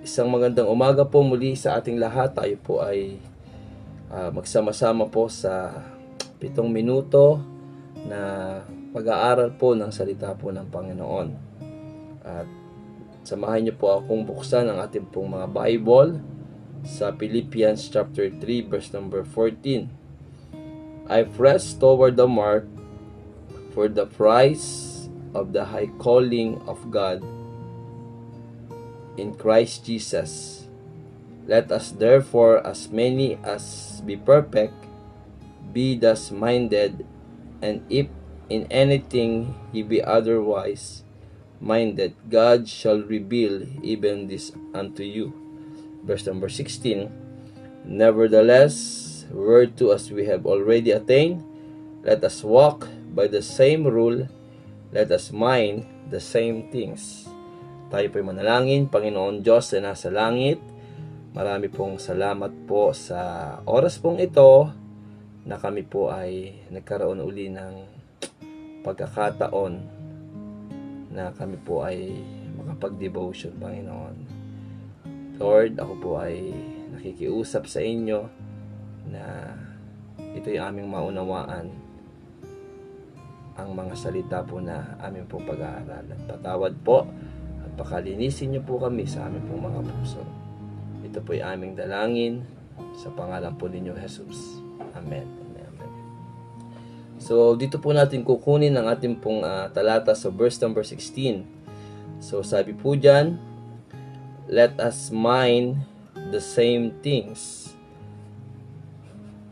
Isang magandang umaga po muli sa ating lahat. Tayo po ay magsama-sama po sa 7 minuto na pag-aaral po ng salita po ng Panginoon. At samahan niyo po akong buksan ang ating pong mga Bible sa Philippians chapter 3 verse number 14. I press toward the mark for the prize of the high calling of God in Christ Jesus. Let us therefore, as many as be perfect, be thus minded, and if in anything ye be otherwise minded, God shall reveal even this unto you. Verse number 16. Nevertheless, whereto as we have already attained, let us walk by the same rule, let us mind the same things. Tayo po'y manalangin. Panginoon Diyos na nasa langit, marami pong salamat po sa oras pong ito na kami po ay nagkaroon uli ng pagkakataon na kami po ay makapag-devotion, Panginoon. Lord, ako po ay nakikiusap sa inyo na ito'y aming maunawaan ang mga salita po na aming pong pag-aaralan. Patawad po at pakalinisin niyo po kami sa aming pong mga puso. Ito po'y aming dalangin sa pangalan po ninyo, Jesus. Amen. Amen. So, dito po natin kukunin ang ating pong talata sa verse number 16. So, sabi po dyan, let us mind the same things.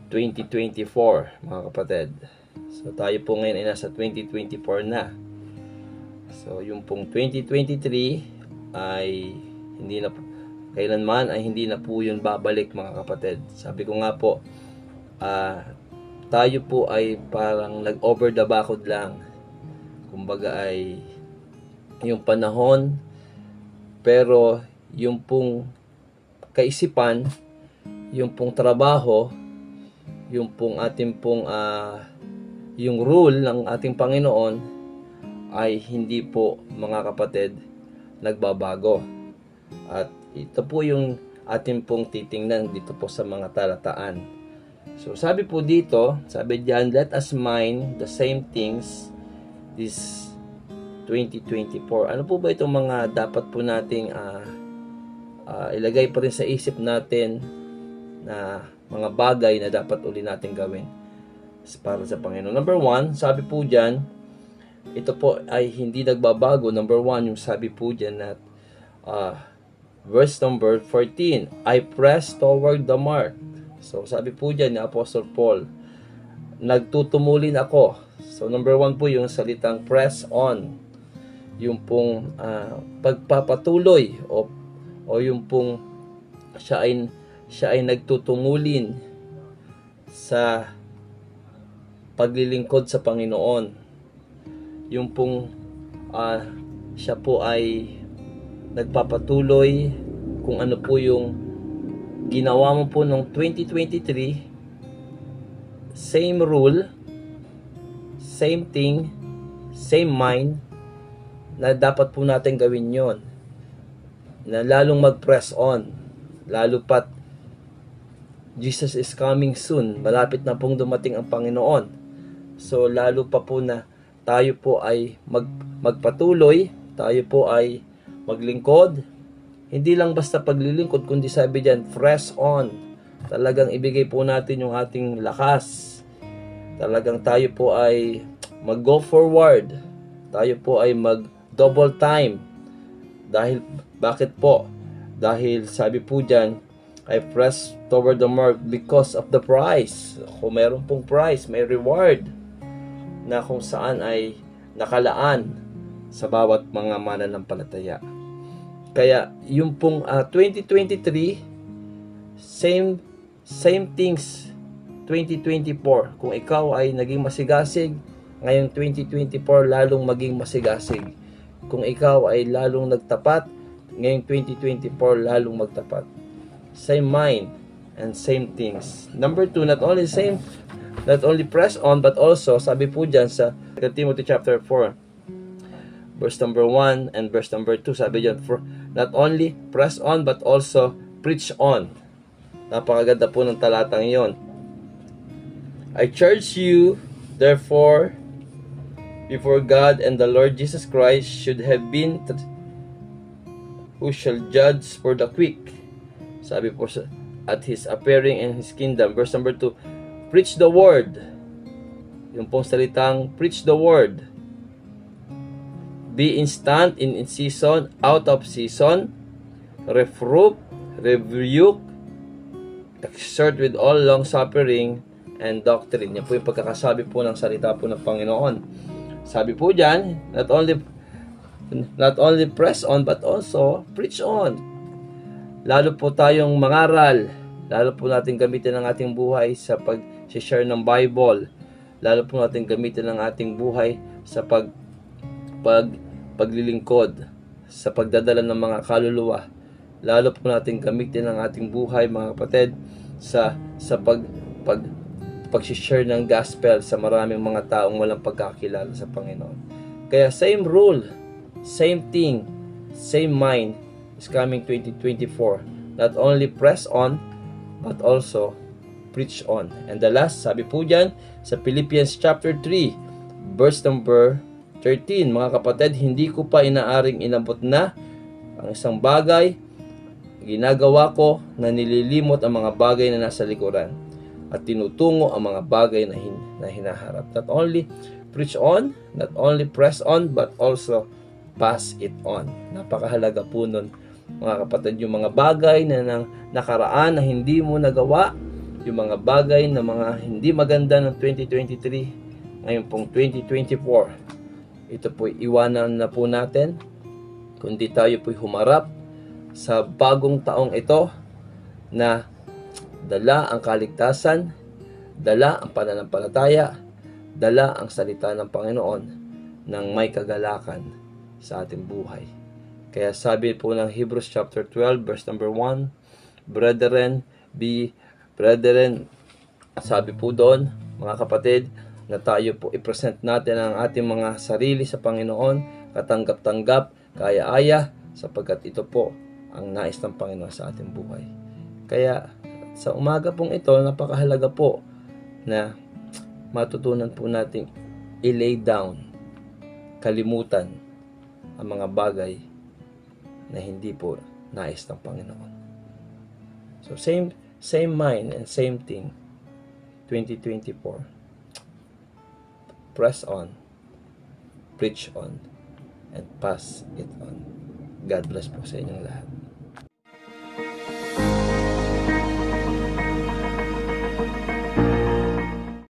2024, mga kapatid. So, tayo po ngayon ay nasa 2024 na. So, yung pong 2023 ay hindi na, kailanman ay hindi na po yun babalik, mga kapatid. Sabi ko nga po, tayo po ay parang nag-over the bakod lang. Kumbaga ay yung panahon, pero yung pong kaisipan, yung pong trabaho, yung pong ating pong yung rule ng ating Panginoon ay hindi po, mga kapatid, nagbabago. At ito po yung ating pong titingnan dito po sa mga talataan. So sabi po dito, sabi diyan, let us mind the same things this 2024. Ano po ba itong mga dapat po nating ilagay pa rin sa isip natin na mga bagay na dapat uli natin gawin para sa Panginoon? Number 1, sabi po dyan, ito po ay hindi nagbabago. Number 1, yung sabi po dyan na verse number 14, I press toward the mark. So sabi po dyan ni Apostle Paul, nagtutumulin ako. So number 1 po yung salitang press on, yung pong pagpapatuloy o yung pong siya ay nagtutumulin sa paglilingkod sa Panginoon. Yung pong siya po ay nagpapatuloy kung ano po yung ginawa mo po noong 2023, same rule, same thing, same mind, na dapat po natin gawin yon, na lalong mag-press on, lalo pat Jesus is coming soon, malapit na pong dumating ang Panginoon. So lalo pa po na tayo po ay magpatuloy, tayo po ay maglingkod. Hindi lang basta paglilingkod, kundi sabi diyan, press on. Talagang ibigay po natin yung ating lakas. Talagang tayo po ay mag-go forward. Tayo po ay mag-double time. Dahil, bakit po? Dahil sabi po diyan, I press toward the mark because of the prize. Kung meron pong prize, may reward na kung saan ay nakalaan sa bawat mga mananampalataya. Kaya yung pong 2023, same things 2024. Kung ikaw ay naging masigasig, ngayong 2024 lalong maging masigasig. Kung ikaw ay lalong nagtapat, ngayong 2024 lalong magtapat. Same mind and same things. Number 2, not only press on, but also, sabi po dyan sa 2 Timothy chapter 4, verse number 1 and verse number 2. Sabi diyan, not only press on but also preach on. Napakaganda po ng talatang iyon. I charge you, therefore, before God and the Lord Jesus Christ should have been who shall judge for the quick. Sabi po at His appearing in His kingdom. Verse number 2, preach the word. Yung pong salitang preach the word. Be instant in season, out of season, reproof, rebuke, exhort with all long suffering and doctrine. Yan po yung pagkakasabi po ng salita po ng Panginoon. Sabi po dyan, not only press on but also preach on. Lalo po tayong mangaral, lalo po natin gamitin ang ating buhay sa pag-share ng Bible, lalo po natin gamitin ang ating buhay sa paglilingkod, sa pagdadala ng mga kaluluwa, lalo po natin gamitin ang ating buhay, mga kapatid, sa pag-share ng gospel sa maraming mga taong walang pagkakilala sa Panginoon. Kaya same rule, same thing, same mind is coming 2024. Not only press on, but also preach on. And the last, sabi po dyan, sa Philippians chapter 3, verse number 13, mga kapatid, hindi ko pa inaaring inabot na ang isang bagay, ginagawa ko na nililimot ang mga bagay na nasa likuran at tinutungo ang mga bagay na hinaharap. Not only preach on, not only press on, but also pass it on. Napakahalaga po nun, mga kapatid, yung mga bagay na nakaraan na hindi mo nagawa, yung mga bagay na mga hindi maganda ng 2023, ngayon pong 2024, ito po iwanan na po natin, kundi tayo po humarap sa bagong taong ito na dala ang kaligtasan, dala ang pananampalataya, dala ang salita ng Panginoon ng may kagalakan sa ating buhay. Kaya sabi po ng Hebrews chapter 12 verse number 1, Brethren, sabi po doon, mga kapatid, na tayo po i-present natin ang ating mga sarili sa Panginoon, katanggap-tanggap, kaya-aya, sapagkat ito po ang nais ng Panginoon sa ating buhay. Kaya sa umaga pong ito, napakahalaga po na matutunan po natin i-lay down, kalimutan ang mga bagay na hindi po nais ng Panginoon. So same mind and same thing 2024. Press on, preach on, and pass it on. God bless po sa inyong lahat.